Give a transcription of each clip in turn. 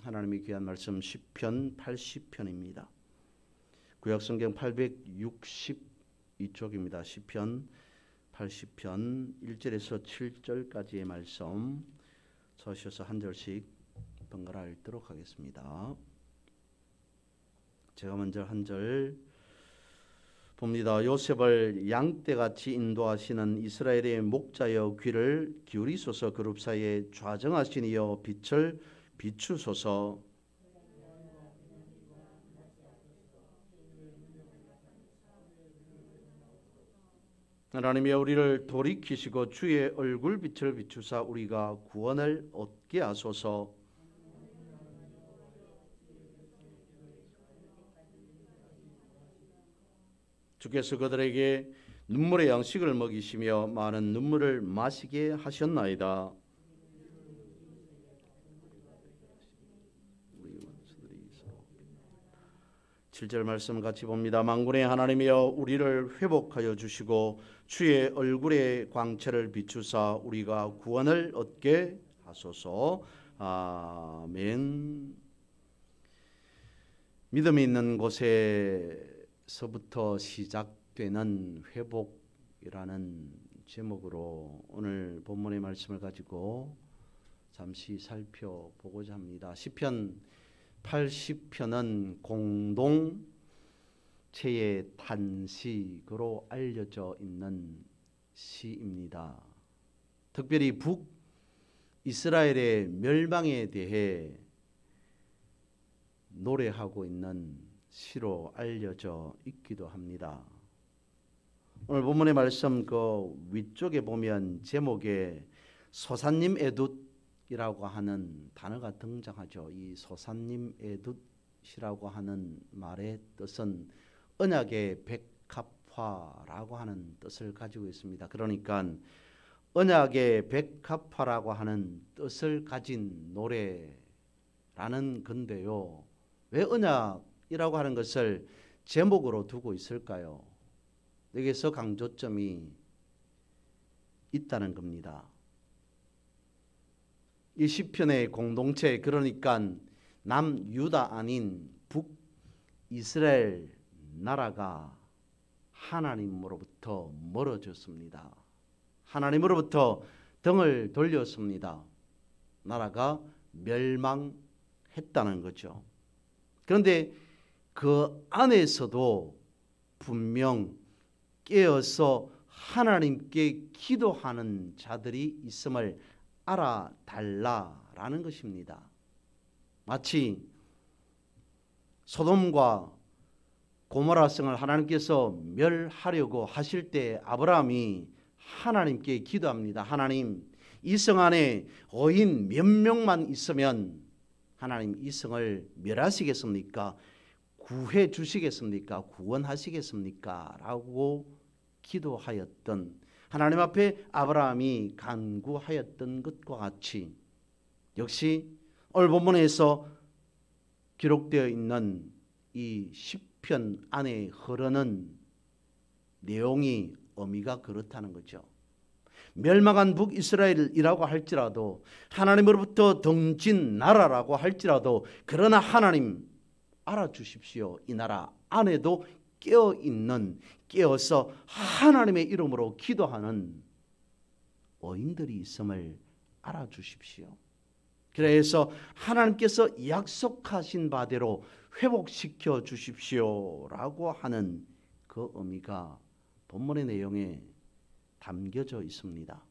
하나님의 귀한 말씀 시편 80편입니다. 구약성경 862쪽입니다. 시편 80편 1절에서 7절까지의 말씀 서셔서 한 절씩 번갈아 읽도록 하겠습니다. 제가 먼저 한 절 봅니다. 요셉을 양떼같이 인도하시는 이스라엘의 목자여 귀를 기울이소서. 그룹 사이에 좌정하신 이여 빛을 비추소서. 하나님이여 우리를 돌이키시고 주의 얼굴 빛을 비추사 우리가 구원을 얻게 하소서. 주께서 그들에게 눈물의 양식을 먹이시며 많은 눈물을 마시게 하셨나이다. 7절 말씀 같이 봅니다. 만군의 하나님이여 우리를 회복하여 주시고 주의 얼굴의 광채를 비추사 우리가 구원을 얻게 하소서. 아멘. 믿음이 있는 곳에서부터 시작되는 회복이라는 제목으로 오늘 본문의 말씀을 가지고 잠시 살펴보고자 합니다. 시편 80편은 공동체의 탄식으로 알려져 있는 시입니다. 특별히 북이스라엘의 멸망에 대해 노래하고 있는 시로 알려져 있기도 합니다. 오늘 본문의 말씀 그 위쪽에 보면 제목에 소사님 에둣 이라고 하는 단어가 등장하죠. 이 소사님 에둣이라고 하는 말의 뜻은 언약의 백합화라고 하는 뜻을 가지고 있습니다. 그러니까 언약의 백합화라고 하는 뜻을 가진 노래라는 건데요. 왜 언약이라고 하는 것을 제목으로 두고 있을까요? 여기서 강조점이 있다는 겁니다. 이 시편의 공동체, 그러니까 남유다 아닌 북이스라엘 나라가 하나님으로부터 멀어졌습니다. 하나님으로부터 등을 돌렸습니다. 나라가 멸망했다는 거죠. 그런데 그 안에서도 분명 깨어서 하나님께 기도하는 자들이 있음을 알아달라라는 것입니다. 마치 소돔과 고모라 성을 하나님께서 멸하려고 하실 때 아브라함이 하나님께 기도합니다. 하나님, 이 성 안에 어인 몇 명만 있으면 하나님 이 성을 멸하시겠습니까? 구해 주시겠습니까? 구원하시겠습니까? 라고 기도하였던, 하나님 앞에 아브라함이 간구하였던 것과 같이 역시 오늘 본문에서 기록되어 있는 이 시편 안에 흐르는 내용이 의미가 그렇다는 거죠. 멸망한 북이스라엘이라고 할지라도, 하나님으로부터 등진 나라라고 할지라도, 그러나 하나님 알아주십시오. 이 나라 안에도 깨어서 하나님의 이름으로 기도하는 어인들이 있음을 알아주십시오. 그래서 하나님께서 약속하신 바대로 회복시켜 주십시오라고 하는 그 의미가 본문의 내용에 담겨져 있습니다.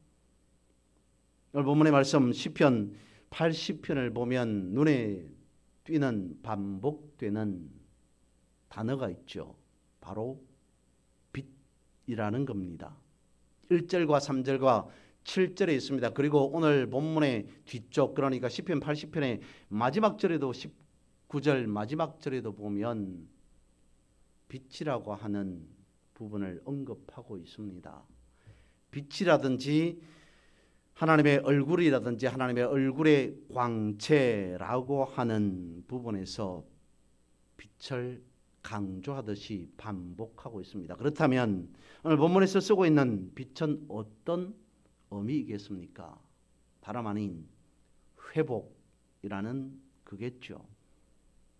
오늘 본문의 말씀 시편 80편을 보면 눈에 띄는 반복되는 단어가 있죠. 바로 빛이라는 겁니다. 1절과 3절과 7절에 있습니다. 그리고 오늘 본문의 뒤쪽, 그러니까 시편 80편의 마지막 절에도 19절 마지막 절에도 보면 빛이라고 하는 부분을 언급하고 있습니다. 빛이라든지 하나님의 얼굴이라든지 하나님의 얼굴의 광채라고 하는 부분에서 빛을 강조하듯이 반복하고 있습니다. 그렇다면 오늘 본문에서 쓰고 있는 빛은 어떤 의미이겠습니까? 다름 아닌 회복이라는 그겠죠.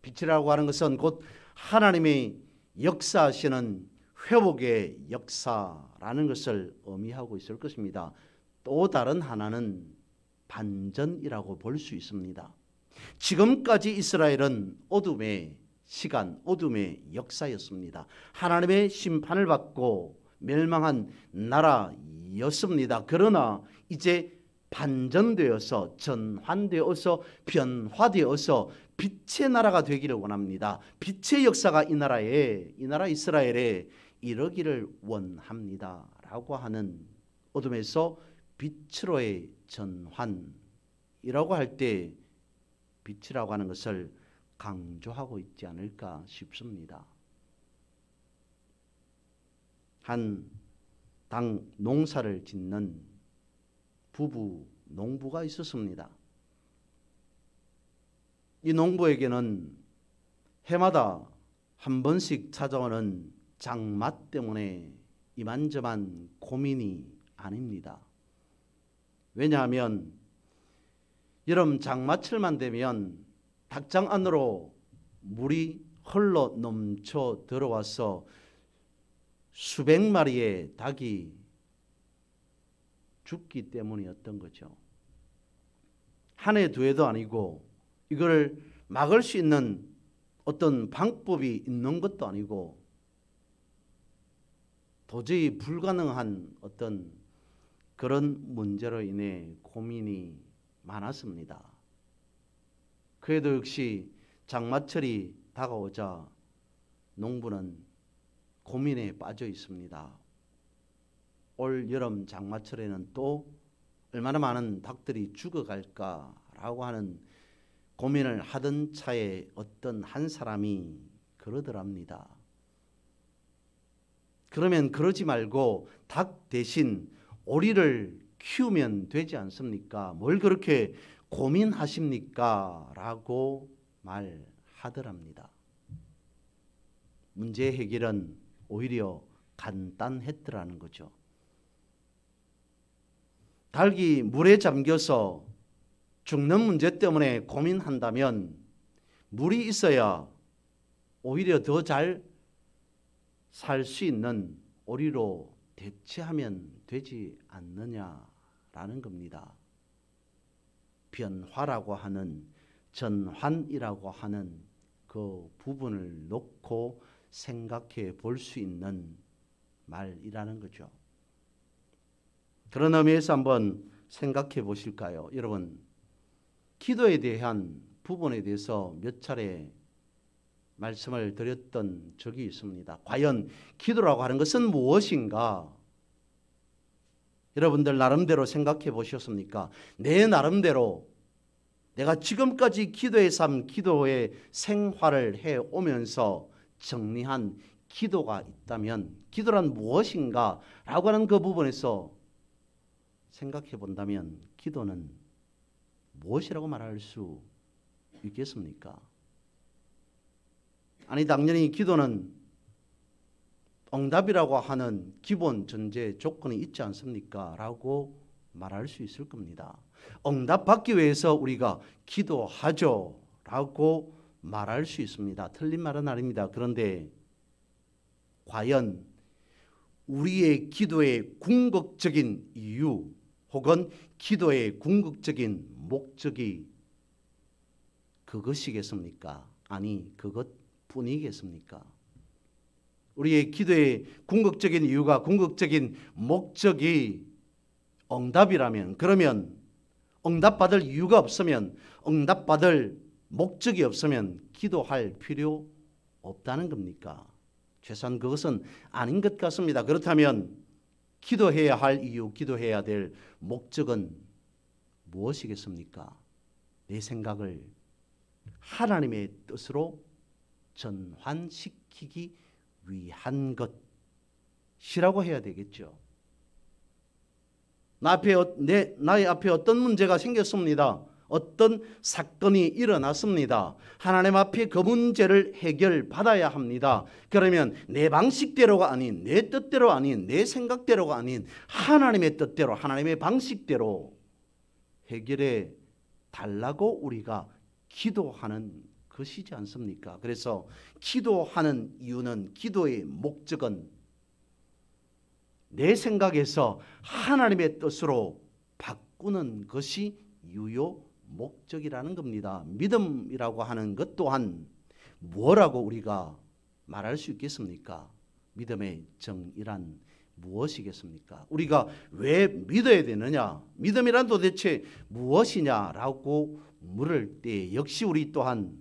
빛이라고 하는 것은 곧 하나님의 역사하시는 회복의 역사라는 것을 의미하고 있을 것입니다. 또 다른 하나는 반전이라고 볼 수 있습니다. 지금까지 이스라엘은 어둠의 시간, 어둠의 역사였습니다. 하나님의 심판을 받고 멸망한 나라였습니다. 그러나 이제 반전되어서 전환되어서 변화되어서 빛의 나라가 되기를 원합니다. 빛의 역사가 이 나라 이스라엘에 이르기를 원합니다. 라고 하는 어둠에서 빛으로의 전환이라고 할 때 빛이라고 하는 것을 강조하고 있지 않을까 싶습니다. 한 당 농사를 짓는 부부 농부가 있었습니다. 이 농부에게는 해마다 한 번씩 찾아오는 장마 때문에 이만저만 고민이 아닙니다. 왜냐하면 여름 장마철만 되면 닭장 안으로 물이 흘러 넘쳐 들어와서 수백 마리의 닭이 죽기 때문이었던 거죠. 한 해 두 해도 아니고 이걸 막을 수 있는 어떤 방법이 있는 것도 아니고 도저히 불가능한 어떤 그런 문제로 인해 고민이 많았습니다. 그래도 역시 장마철이 다가오자 농부는 고민에 빠져 있습니다. 올 여름 장마철에는 또 얼마나 많은 닭들이 죽어갈까라고 하는 고민을 하던 차에 어떤 한 사람이 그러더랍니다. 그러면 그러지 말고 닭 대신 오리를 키우면 되지 않습니까? 뭘 그렇게 고민하십니까? 라고 말하더랍니다. 문제 해결은 오히려 간단했더라는 거죠. 닭이 물에 잠겨서 죽는 문제 때문에 고민한다면 물이 있어야 오히려 더 잘 살 수 있는 오리로 대체하면 되지 않느냐라는 겁니다. 변화라고 하는 전환이라고 하는 그 부분을 놓고 생각해 볼 수 있는 말이라는 거죠. 그런 의미에서 한번 생각해 보실까요? 여러분, 기도에 대한 부분에 대해서 몇 차례 말씀을 드렸던 적이 있습니다. 과연 기도라고 하는 것은 무엇인가? 여러분들 나름대로 생각해 보셨습니까? 내 나름대로 내가 지금까지 기도의 삶, 기도의 생활을 해오면서 정리한 기도가 있다면 기도란 무엇인가? 라고 하는 그 부분에서 생각해 본다면 기도는 무엇이라고 말할 수 있겠습니까? 아니, 당연히 기도는 응답이라고 하는 기본 전제 조건이 있지 않습니까? 라고 말할 수 있을 겁니다. 응답 받기 위해서 우리가 기도하죠 라고 말할 수 있습니다. 틀린 말은 아닙니다. 그런데 과연 우리의 기도의 궁극적인 이유 혹은 기도의 궁극적인 목적이 그것이겠습니까? 아니, 그것뿐이겠습니까? 우리의 기도의 궁극적인 이유가, 궁극적인 목적이 응답이라면, 그러면 응답받을 이유가 없으면, 응답받을 목적이 없으면 기도할 필요 없다는 겁니까? 최소한 그것은 아닌 것 같습니다. 그렇다면 기도해야 할 이유, 기도해야 될 목적은 무엇이겠습니까? 내 생각을 하나님의 뜻으로 전환시키기 위한 것이라고 해야 되겠죠. 나의 앞에 어떤 문제가 생겼습니다. 어떤 사건이 일어났습니다. 하나님 앞에 그 문제를 해결받아야 합니다. 그러면 내 방식대로가 아닌, 내 뜻대로 아닌, 내 생각대로가 아닌 하나님의 뜻대로, 하나님의 방식대로 해결해 달라고 우리가 기도하는 것이지 않습니까? 그래서 기도하는 이유는, 기도의 목적은 내 생각에서 하나님의 뜻으로 바꾸는 것이 유효 목적이라는 겁니다. 믿음이라고 하는 것 또한 뭐라고 우리가 말할 수 있겠습니까? 믿음의 정의란 무엇이겠습니까? 우리가 왜 믿어야 되느냐? 믿음이란 도대체 무엇이냐라고 물을 때 역시 우리 또한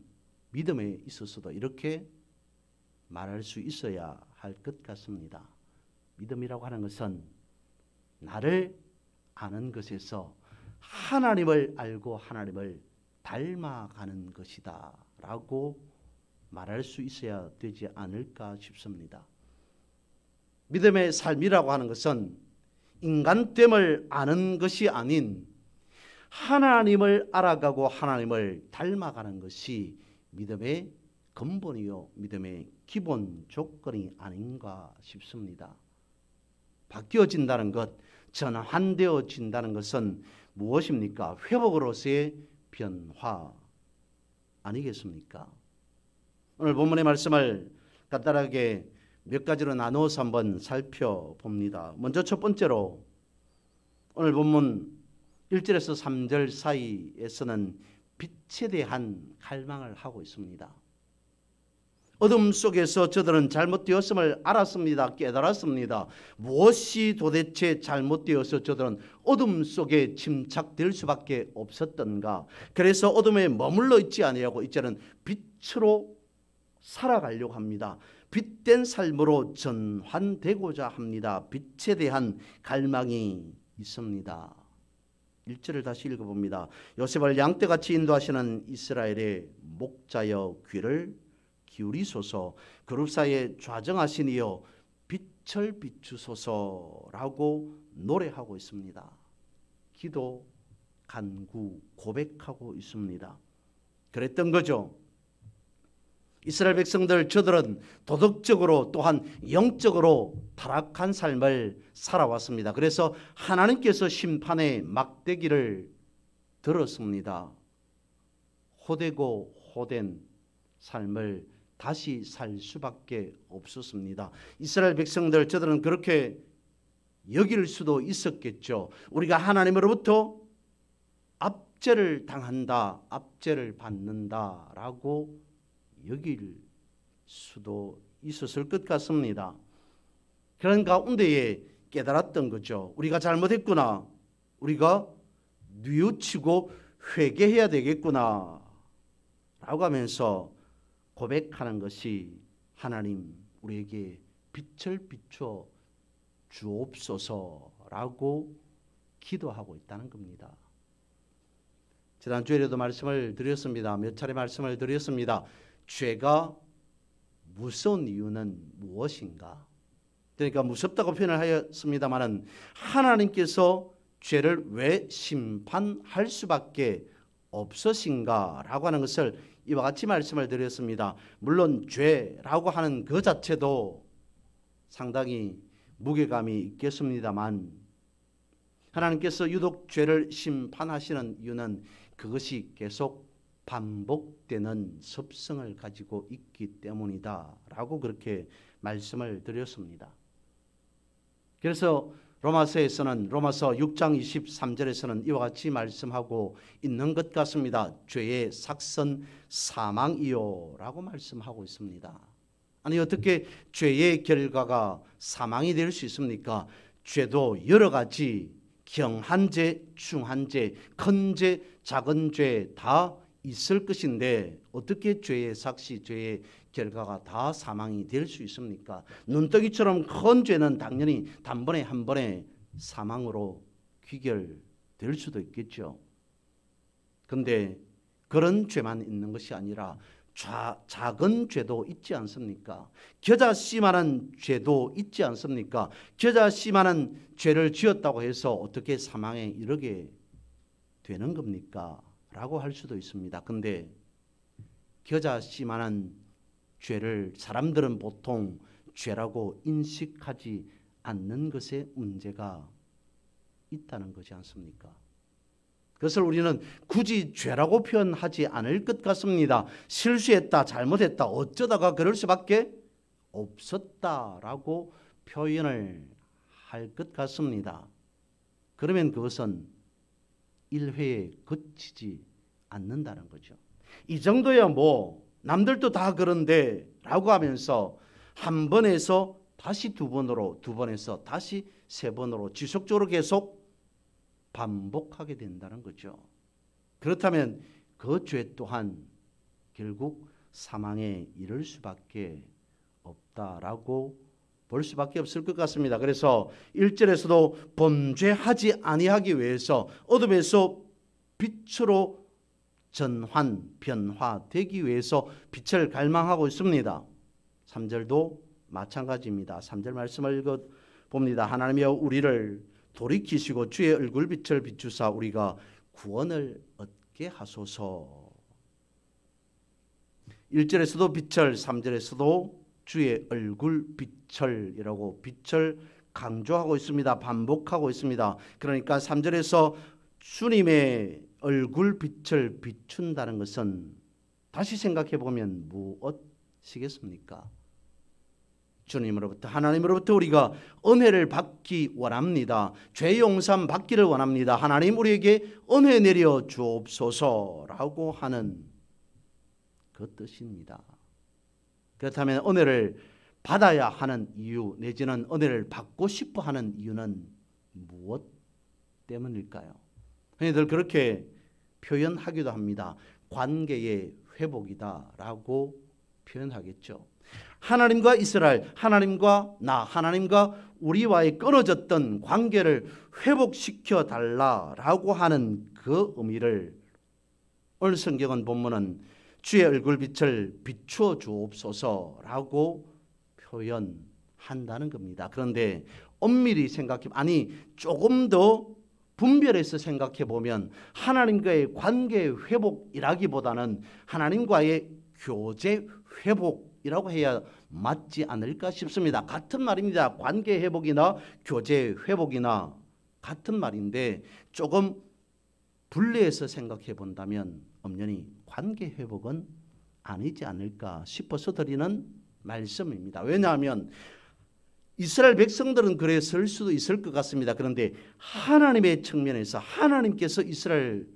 믿음에 있어서도 이렇게 말할 수 있어야 할 것 같습니다. 믿음이라고 하는 것은 나를 아는 것에서 하나님을 알고 하나님을 닮아가는 것이다 라고 말할 수 있어야 되지 않을까 싶습니다. 믿음의 삶이라고 하는 것은 인간됨을 아는 것이 아닌 하나님을 알아가고 하나님을 닮아가는 것이 믿음의 근본이요 믿음의 기본 조건이 아닌가 싶습니다. 바뀌어진다는 것, 전환되어진다는 것은 무엇입니까? 회복으로서의 변화 아니겠습니까? 오늘 본문의 말씀을 간단하게 몇 가지로 나누어서 한번 살펴봅니다. 먼저 첫 번째로 오늘 본문 1절에서 3절 사이에서는 빛에 대한 갈망을 하고 있습니다. 어둠 속에서 저들은 잘못되었음을 알았습니다. 깨달았습니다. 무엇이 도대체 잘못되어서 저들은 어둠 속에 침착될 수밖에 없었던가. 그래서 어둠에 머물러 있지 아니하고 이제는 빛으로 살아가려고 합니다. 빛된 삶으로 전환되고자 합니다. 빛에 대한 갈망이 있습니다. 1절을 다시 읽어봅니다. 요셉을 양떼같이 인도하시는 이스라엘의 목자여 귀를 기울이소서. 그룹 사이에 좌정하시니여 빛을 비추소서라고 노래하고 있습니다. 기도, 간구, 고백하고 있습니다. 그랬던 거죠. 이스라엘 백성들 저들은 도덕적으로 또한 영적으로 타락한 삶을 살아왔습니다. 그래서 하나님께서 심판의 막대기를 들었습니다. 호되고 호된 삶을 다시 살 수밖에 없었습니다. 이스라엘 백성들 저들은 그렇게 여길 수도 있었겠죠. 우리가 하나님으로부터 압제를 당한다, 압제를 받는다라고 여길 수도 있었을 것 같습니다. 그런 가운데에 깨달았던 거죠. 우리가 잘못했구나. 우리가 뉘우치고 회개해야 되겠구나 라고 하면서 고백하는 것이 하나님 우리에게 빛을 비춰 주옵소서라고 기도하고 있다는 겁니다. 지난주에도 말씀을 드렸습니다. 몇 차례 말씀을 드렸습니다. 죄가 무서운 이유는 무엇인가? 그러니까 무섭다고 표현을 하였습니다마는 하나님께서 죄를 왜 심판할 수밖에 없으신가라고 하는 것을 이와 같이 말씀을 드렸습니다. 물론 죄라고 하는 그 자체도 상당히 무게감이 있겠습니다만 하나님께서 유독 죄를 심판하시는 이유는 그것이 계속 반복되는 습성을 가지고 있기 때문이다 라고 그렇게 말씀을 드렸습니다. 그래서 로마서에서는 로마서 6장 23절에서는 이와 같이 말씀하고 있는 것 같습니다. 죄의 삭선 사망이요 라고 말씀하고 있습니다. 아니 어떻게 죄의 결과가 사망이 될 수 있습니까? 죄도 여러 가지 경한 죄, 중한 죄, 큰 죄, 작은 죄 다 있을 것인데 어떻게 죄의 삭시, 죄의 결과가 다 사망이 될 수 있습니까? 눈덩이처럼 큰 죄는 당연히 단번에 한 번에 사망으로 귀결될 수도 있겠죠. 그런데 그런 죄만 있는 것이 아니라 작은 죄도 있지 않습니까? 겨자씨만한 죄도 있지 않습니까? 겨자씨만한 죄를 지었다고 해서 어떻게 사망에 이르게 되는 겁니까? 라고 할 수도 있습니다. 근데 겨자씨만한 죄를 사람들은 보통 죄라고 인식하지 않는 것에 문제가 있다는 것이 않습니까? 그것을 우리는 굳이 죄라고 표현하지 않을 것 같습니다. 실수했다, 잘못했다, 어쩌다가 그럴 수밖에 없었다라고 표현을 할 것 같습니다. 그러면 그것은 일회에 그치지 않는다는 거죠. 이 정도야 뭐 남들도 다 그런데 라고 하면서 한 번에서 다시 두 번으로, 두 번에서 다시 세 번으로 지속적으로 계속 반복하게 된다는 거죠. 그렇다면 그 죄 또한 결국 사망에 이를 수밖에 없다라고 볼 수밖에 없을 것 같습니다. 그래서 1절에서도 범죄하지 아니하기 위해서 어둠에서 빛으로 변화되기 위해서 빛을 갈망하고 있습니다. 3절도 마찬가지입니다. 3절 말씀을 읽어봅니다. 하나님이여 우리를 돌이키시고 주의 얼굴 빛을 비추사 우리가 구원을 얻게 하소서. 1절에서도 빛을, 3절에서도 주의 얼굴 빛을이라고 빛을 강조하고 있습니다. 반복하고 있습니다. 그러니까 3절에서 주님의 얼굴 빛을 비춘다는 것은 다시 생각해 보면 무엇이겠습니까? 주님으로부터, 하나님으로부터 우리가 은혜를 받기 원합니다. 죄 용서함 받기를 원합니다. 하나님 우리에게 은혜 내려 주옵소서라고 하는 그 뜻입니다. 그렇다면 은혜를 받아야 하는 이유 내지는 은혜를 받고 싶어 하는 이유는 무엇 때문일까요? 흔히들 그렇게 표현하기도 합니다. 관계의 회복이다라고 표현하겠죠. 하나님과 이스라엘, 하나님과 나, 하나님과 우리와의 끊어졌던 관계를 회복시켜 달라라고 하는 그 의미를 오늘 성경은 본문은 주의 얼굴 빛을 비추어 주옵소서라고 표현한다는 겁니다. 그런데 엄밀히 생각해, 아니 조금 더 분별해서 생각해 보면 하나님과의 관계 회복이라기보다는 하나님과의 교제 회복이라고 해야 맞지 않을까 싶습니다. 같은 말입니다. 관계 회복이나 교제 회복이나 같은 말인데 조금 분리해서 생각해 본다면 엄연히 관계 회복은 아니지 않을까 싶어서 드리는 말씀입니다. 왜냐하면 이스라엘 백성들은 그랬을 수도 있을 것 같습니다. 그런데 하나님의 측면에서 하나님께서 이스라엘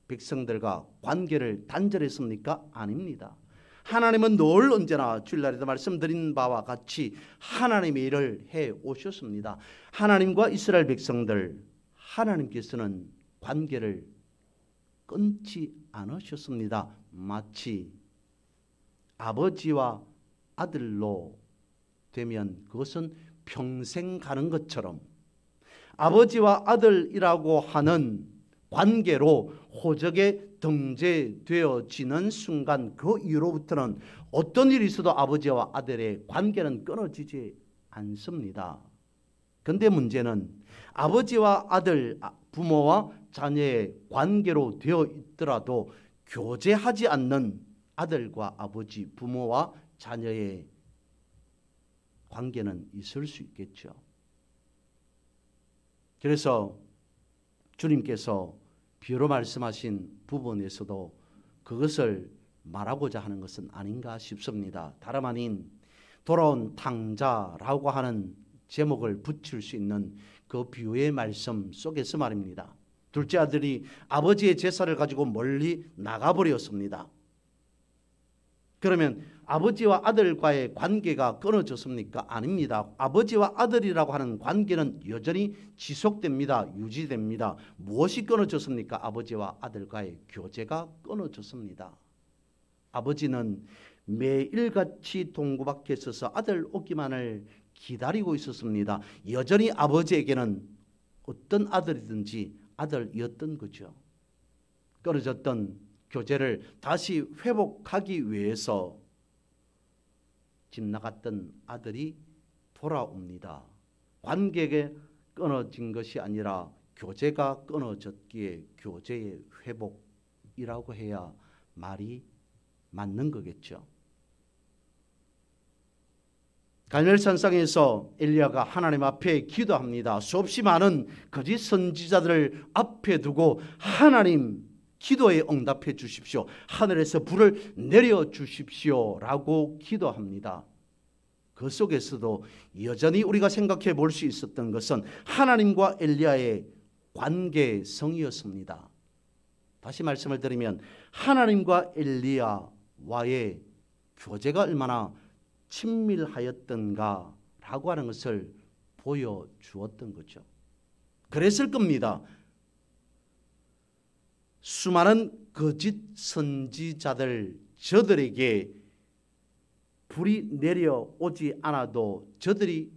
백성들과 관계를 단절했습니까? 아닙니다. 하나님은 늘 언제나 주일날에도 말씀드린 바와 같이 하나님의 일을 해 오셨습니다. 하나님과 이스라엘 백성들, 하나님께서는 관계를 끊지 않으셨습니다. 마치 아버지와 아들로 되면 그것은 평생 가는 것처럼 아버지와 아들이라고 하는 관계로 호적에 등재되어지는 순간 그 이후로부터는 어떤 일이 있어도 아버지와 아들의 관계는 끊어지지 않습니다. 그런데 문제는 아버지와 아들, 부모와 자녀의 관계로 되어 있더라도 교제하지 않는 아들과 아버지, 부모와 자녀의 관계는 있을 수 있겠죠. 그래서 주님께서 비유로 말씀하신 부분에서도 그것을 말하고자 하는 것은 아닌가 싶습니다. 다름 아닌 돌아온 탕자라고 하는 제목을 붙일 수 있는 그 비유의 말씀 속에서 말입니다. 둘째 아들이 아버지의 제사를 가지고 멀리 나가버렸습니다. 그러면 아버지와 아들과의 관계가 끊어졌습니까? 아닙니다. 아버지와 아들이라고 하는 관계는 여전히 지속됩니다. 유지됩니다. 무엇이 끊어졌습니까? 아버지와 아들과의 교제가 끊어졌습니다. 아버지는 매일같이 동구 밖에 서서 아들 오기만을 기다리고 있었습니다. 여전히 아버지에게는 어떤 아들이든지 아들이었던 거죠. 끊어졌던 교제를 다시 회복하기 위해서 집 나갔던 아들이 돌아옵니다. 관계가 끊어진 것이 아니라 교제가 끊어졌기에 교제의 회복이라고 해야 말이 맞는 거겠죠. 갈멜산상에서 엘리야가 하나님 앞에 기도합니다. 수없이 많은 거짓 선지자들을 앞에 두고 하나님 기도에 응답해 주십시오. 하늘에서 불을 내려 주십시오 라고 기도합니다. 그 속에서도 여전히 우리가 생각해 볼 수 있었던 것은 하나님과 엘리야의 관계성이었습니다. 다시 말씀을 드리면 하나님과 엘리야와의 교제가 얼마나 친밀하였던가 라고 하는 것을 보여주었던 거죠. 그랬을 겁니다. 수많은 거짓 선지자들 저들에게 불이 내려오지 않아도 저들이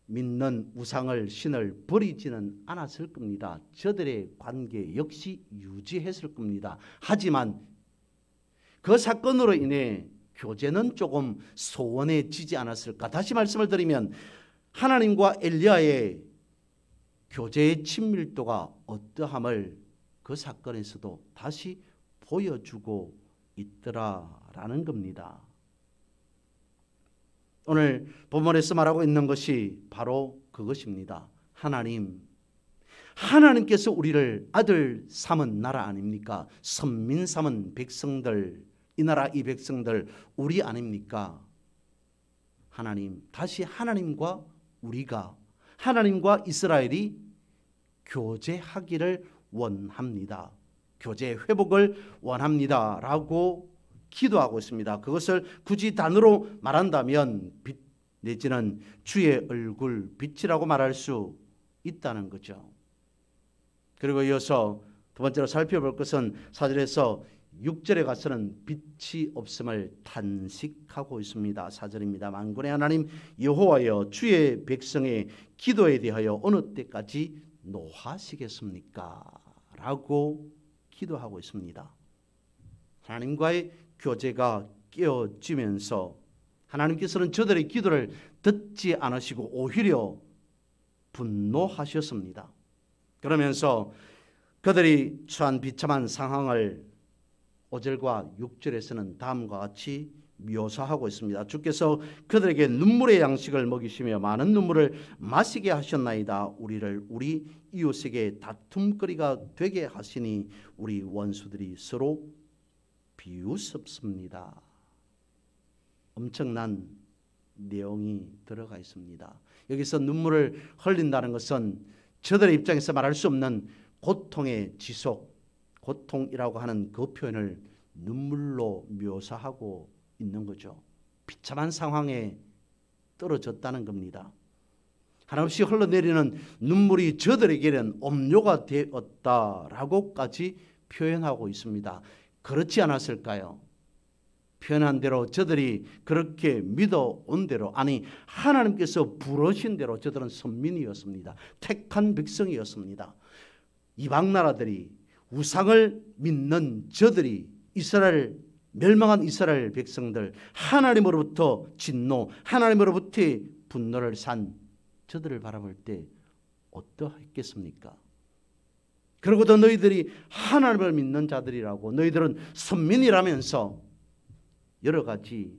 믿는 우상을 신을 버리지는 않았을 겁니다. 저들의 관계 역시 유지했을 겁니다. 하지만 그 사건으로 인해 교제는 조금 소원해지지 않았을까? 다시 말씀을 드리면 하나님과 엘리야의 교제의 친밀도가 어떠함을 그 사건에서도 다시 보여주고 있더라라는 겁니다. 오늘 본문에서 말하고 있는 것이 바로 그것입니다. 하나님께서 우리를 아들 삼은 나라 아닙니까? 선민 삼은 백성들, 이 나라 이 백성들 우리 아닙니까? 다시 하나님과 우리가, 하나님과 이스라엘이 교제하기를 원합니다. 교제 회복을 원합니다 라고 기도하고 있습니다. 그것을 굳이 단어로 말한다면 빛 내지는 주의 얼굴 빛이라고 말할 수 있다는 거죠. 그리고 이어서 두 번째로 살펴볼 것은 4절에서 6절에 가서는 빛이 없음을 탄식하고 있습니다. 4절입니다. 만군의 하나님 여호와여, 주의 백성의 기도에 대하여 어느 때까지 노하시겠습니까? 라고 기도하고 있습니다. 하나님과의 교제가 깨어지면서 하나님께서는 저들의 기도를 듣지 않으시고 오히려 분노하셨습니다. 그러면서 그들이 처한 비참한 상황을 5절과 6절에서는 다음과 같이 묘사하고 있습니다. 주께서 그들에게 눈물의 양식을 먹이시며 많은 눈물을 마시게 하셨나이다. 우리를 우리 이웃에게 다툼거리가 되게 하시니 우리 원수들이 서로 비웃습니다. 엄청난 내용이 들어가 있습니다. 여기서 눈물을 흘린다는 것은 저들의 입장에서 말할 수 없는 고통의 지속, 고통이라고 하는 그 표현을 눈물로 묘사하고 있는 거죠. 비참한 상황에 떨어졌다는 겁니다. 한없이 흘러내리는 눈물이 저들에게는 음료가 되었다라고까지 표현하고 있습니다. 그렇지 않았을까요? 표현한 대로 저들이 그렇게 믿어온 대로, 아니 하나님께서 부르신 대로 저들은 선민이었습니다. 택한 백성이었습니다. 이방 나라들이 우상을 믿는 저들이 멸망한 이스라엘 백성들, 하나님으로부터 진노, 하나님으로부터의 분노를 산 저들을 바라볼 때 어떠했겠습니까? 그러고도 너희들이 하나님을 믿는 자들이라고, 너희들은 선민이라면서 여러 가지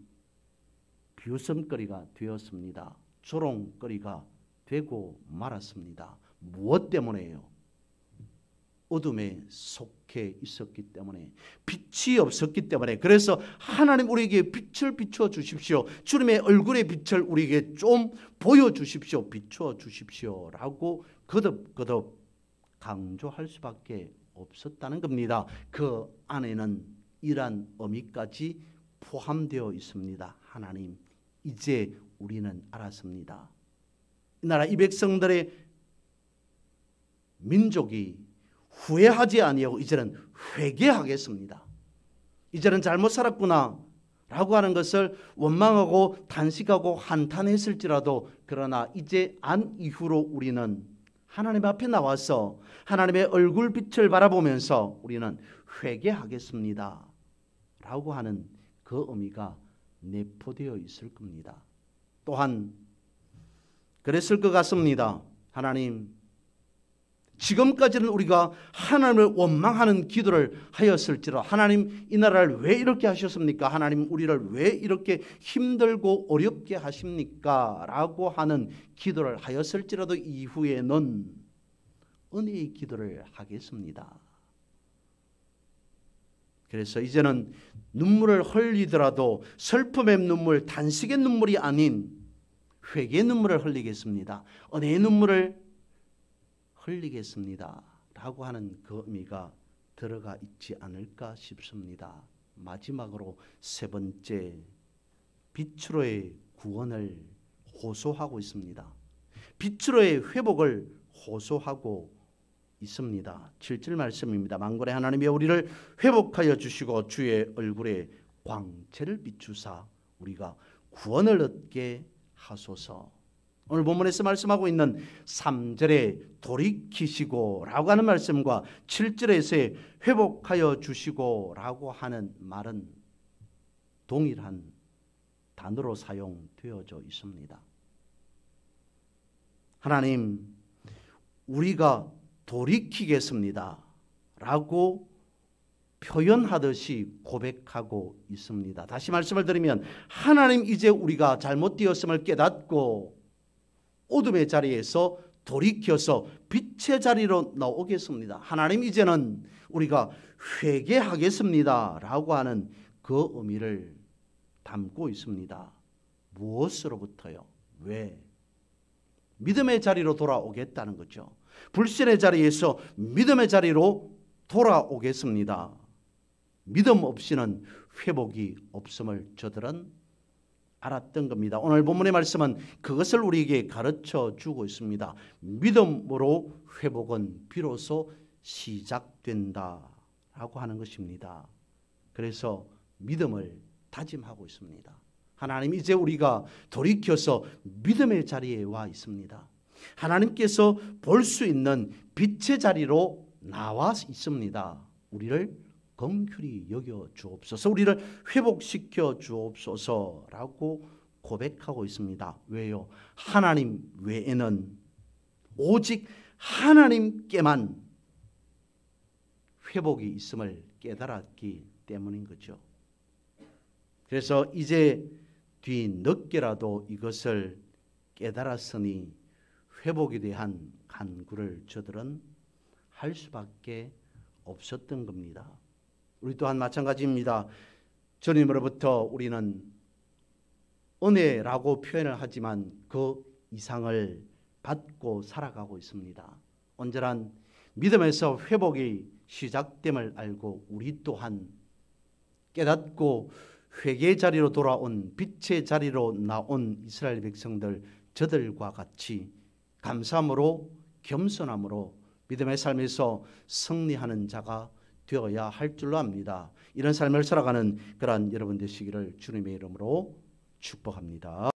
비웃음거리가 되었습니다. 조롱거리가 되고 말았습니다. 무엇 때문에요? 어둠에 속해 있었기 때문에, 빛이 없었기 때문에. 그래서 하나님 우리에게 빛을 비추어 주십시오. 주님의 얼굴의 빛을 우리에게 좀 보여주십시오. 비추어 주십시오 라고 거듭거듭 강조할 수밖에 없었다는 겁니다. 그 안에는 이러한 의미까지 포함되어 있습니다. 하나님, 이제 우리는 알았습니다. 이 나라 이 백성들의 민족이 후회하지 아니하고 이제는 회개하겠습니다. 이제는 잘못 살았구나 라고 하는 것을 원망하고 탄식하고 한탄했을지라도, 그러나 이제 안 이후로 우리는 하나님 앞에 나와서 하나님의 얼굴 빛을 바라보면서 우리는 회개하겠습니다 라고 하는 그 의미가 내포되어 있을 겁니다. 또한 그랬을 것 같습니다. 하나님, 지금까지는 우리가 하나님을 원망하는 기도를 하였을지라 하나님 이 나라를 왜 이렇게 하셨습니까? 하나님 우리를 왜 이렇게 힘들고 어렵게 하십니까? 라고 하는 기도를 하였을지라도 이후에는 은혜의 기도를 하겠습니다. 그래서 이제는 눈물을 흘리더라도 슬픔의 눈물, 단식의 눈물이 아닌 회개의 눈물을 흘리겠습니다. 은혜의 눈물을 흘리겠습니다. 라고 하는 그 의미가 들어가 있지 않을까 싶습니다. 마지막으로 세 번째, 빛으로의 구원을 호소하고 있습니다. 빛으로의 회복을 호소하고 있습니다. 7절 말씀입니다. 만군의 하나님이 우리를 회복하여 주시고 주의 얼굴에 광채를 비추사 우리가 구원을 얻게 하소서. 오늘 본문에서 말씀하고 있는 3절에 돌이키시고 라고 하는 말씀과 7절에서의 회복하여 주시고 라고 하는 말은 동일한 단어로 사용되어져 있습니다. 하나님 우리가 돌이키겠습니다 라고 표현하듯이 고백하고 있습니다. 다시 말씀을 드리면 하나님 이제 우리가 잘못되었음을 깨닫고 어둠의 자리에서 돌이켜서 빛의 자리로 나오겠습니다. 하나님 이제는 우리가 회개하겠습니다 라고 하는 그 의미를 담고 있습니다. 무엇으로부터요? 왜? 믿음의 자리로 돌아오겠다는 거죠. 불신의 자리에서 믿음의 자리로 돌아오겠습니다. 믿음 없이는 회복이 없음을 저들은 알았던 겁니다. 오늘 본문의 말씀은 그것을 우리에게 가르쳐 주고 있습니다. 믿음으로 회복은 비로소 시작된다라고 하는 것입니다. 그래서 믿음을 다짐하고 있습니다. 하나님 이제 우리가 돌이켜서 믿음의 자리에 와 있습니다. 하나님께서 볼 수 있는 빛의 자리로 나와 있습니다. 우리를 긍휼히 여겨 주옵소서, 우리를 회복시켜 주옵소서라고 고백하고 있습니다. 왜요? 하나님 외에는 오직 하나님께만 회복이 있음을 깨달았기 때문인 거죠. 그래서 이제 뒤늦게라도 이것을 깨달았으니 회복에 대한 간구를 저들은 할 수밖에 없었던 겁니다. 우리 또한 마찬가지입니다. 주님으로부터 우리는 은혜라고 표현을 하지만 그 이상을 받고 살아가고 있습니다. 온전한 믿음에서 회복이 시작됨을 알고 우리 또한 깨닫고 회개의 자리로 돌아온 빛의 자리로 나온 이스라엘 백성들 저들과 같이 감사함으로 겸손함으로 믿음의 삶에서 승리하는 자가 되어야 할 줄로 압니다. 이런 삶을 살아가는 그러한 여러분 되시기를 주님의 이름으로 축복합니다.